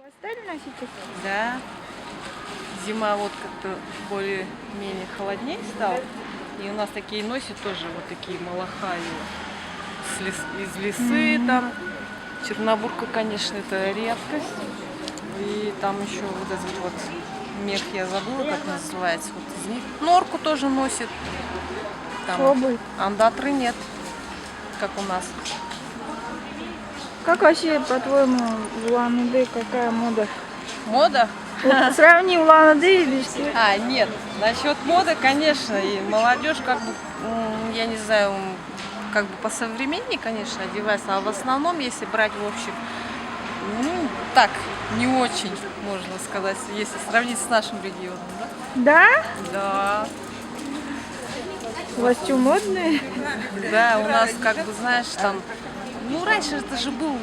Вы стали носить это? Да. Зима вот как-то более-менее холоднее стала. И у нас такие носят тоже вот такие малахаи из лисы там. Чернобурка, конечно, это редкость. И там еще вот этот вот мех, я забыла, как называется. Вот из них. Норку тоже носит. Там Соболь. андатры нет, как у нас. Как вообще, по-твоему, в Улан-Удэ какая мода? Мода? Вот сравни Улан-Удэ и Бишкек. Нет. Насчет моды, конечно, и молодежь, как бы, я не знаю, как бы по-современнее, конечно, одевается, а в основном, если брать в общем, ну, так, не очень, можно сказать, если сравнить с нашим регионом, да? Да? Да. У вас что, модные? Да, у нас, как бы, знаешь, там, ну, раньше это же был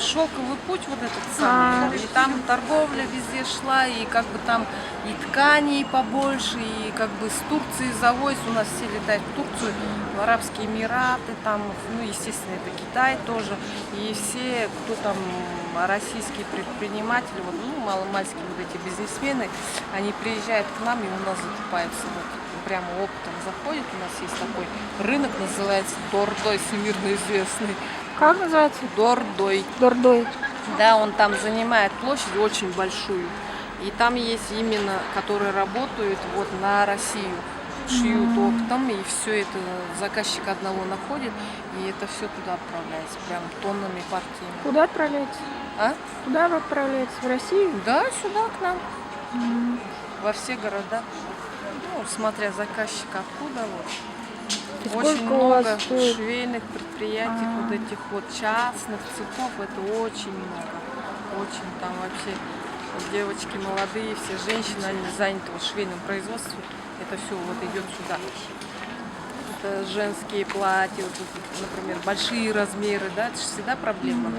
шелковый путь вот этот самый, и там торговля везде шла, и как бы там и тканей побольше, и как бы с Турции завозят, у нас все летают в Турцию, в Арабские Эмираты, там, ну, естественно, это Китай тоже, и все, кто там, российские предприниматели, вот, ну, маломальские вот эти бизнесмены, они приезжают к нам и у нас закупаются, вот, прямо оптом заходит, у нас есть такой рынок, называется Дордой, всемирно известный. Как называется? Дордой. Дордой. Да, он там занимает площадь очень большую. И там есть именно, которые работают вот на Россию. Шьют оптом, и все это заказчик одного находит, и это все туда отправляется, прям тоннами, партиями. Куда отправляется? А? Куда вы отправляетесь? В Россию? Да, сюда к нам. Во все города. Ну, смотря заказчика откуда вот. Очень много швейных предприятий, вот этих вот частных цехов, это очень много. Очень там вообще девочки молодые, все женщины, они заняты вот швейным производством. Это все вот идет сюда. Это женские платья, вот, например, большие размеры, да, это же всегда проблема.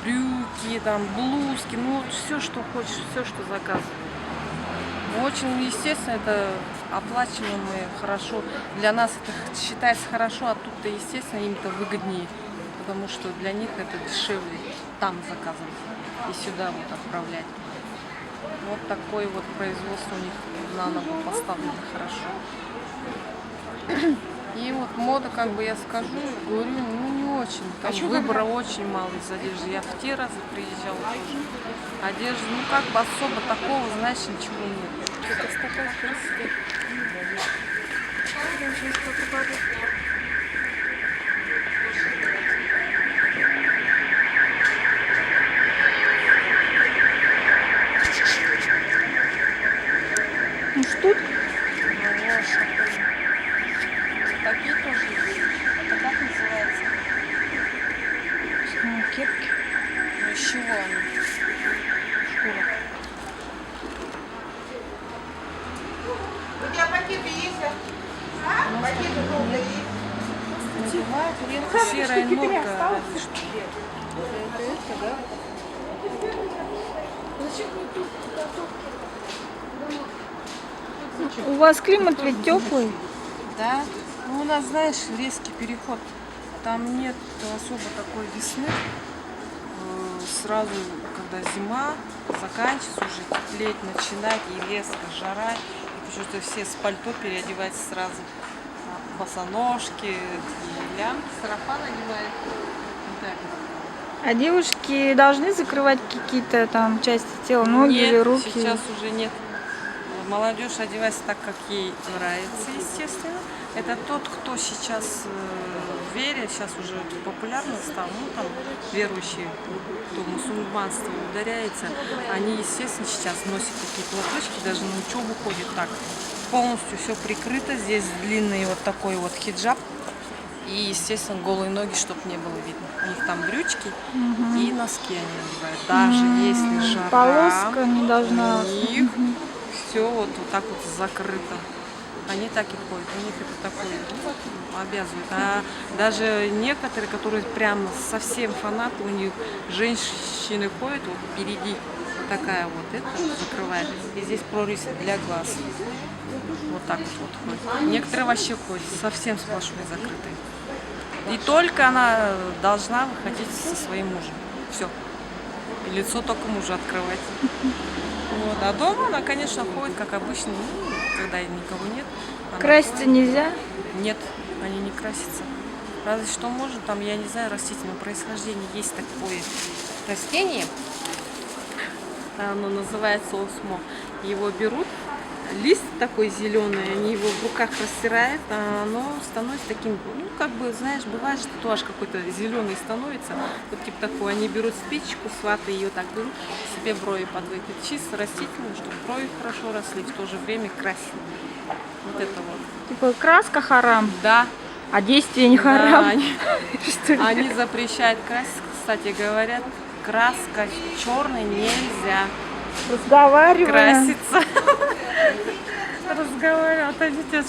Брюки, там, блузки, ну все, что хочешь, все, что заказывают. Очень, естественно, это оплачиваемые хорошо. Для нас это считается хорошо, а тут-то, естественно, им-то выгоднее, потому что для них это дешевле там заказывать и сюда вот отправлять. Вот такое вот производство у них на ногу поставлено хорошо. И вот мода, как бы я скажу, говорю, ну не очень. Там выбора очень мало из одежды. Я в те разы приезжала тоже. Одежды, ну как бы особо такого, знаешь, ничего нет. Это такая красивая. Ну что? Такие тоже есть. Это как называется? Кепки. Ну из чего они? Шкура. У тебя пакеты есть? А? Пакеты желтые есть? Ну, бывает редко серая нотка. Разве что. Это, да? У вас климат ведь теплый. Да. Ну, у нас, знаешь, резкий переход. Там нет особо такой весны. Сразу, когда зима заканчивается, уже теплеть начинает, и резко жара. И почему-то все с пальто переодеваются сразу. Босоножки, лямки, сарафан одевают. Вот так. А девушки должны закрывать какие-то там части тела, ноги Нет, или руки? сейчас уже нет. Молодежь одевается так, как ей нравится, естественно. Это тот, кто сейчас в вере, сейчас уже популярно стал, ну там верующие, кто в мусульманство ударяется, они, естественно, сейчас носят такие платочки, даже на учебу ходят так. Полностью все прикрыто, здесь длинный вот такой вот хиджаб. И, естественно, голые ноги, чтобы не было видно. У них там брючки и носки они надевают. Даже если жара, Полоска не должна. у них все вот так вот закрыто. Они так и ходят. У них это такое обязывает. А даже некоторые, которые прям совсем фанаты, у них женщины ходят вот впереди. Вот такая вот это закрывает. И здесь прорезь для глаз. Вот так вот ходит. Некоторые вообще ходят совсем сплошной закрытой. И только она должна выходить со своим мужем. Все. И лицо только мужу открывать. Вот. А дома она, конечно, ходит, как обычно, ну, когда никого нет. Она Краситься ходит. нельзя? Нет, они не красятся. Разве что можно, там, я не знаю, растительного происхождения. Есть такое растение, оно называется осмо. Его берут, лист такой зеленый, они его в руках растирают, а оно становится таким, ну, как бы, знаешь, бывает, что тоже какой-то зеленый становится. Вот типа такой, они берут спичку, с ватой ее так берут, себе брови подводят. Чисто растительное, чтобы брови хорошо росли, в то же время красили. Вот это вот. Типа краска харам, Да. а действие не Да, харам. они, они запрещают красить, кстати, говорят, краска черной нельзя Разговариваем. краситься. Разговариваю, отойдите.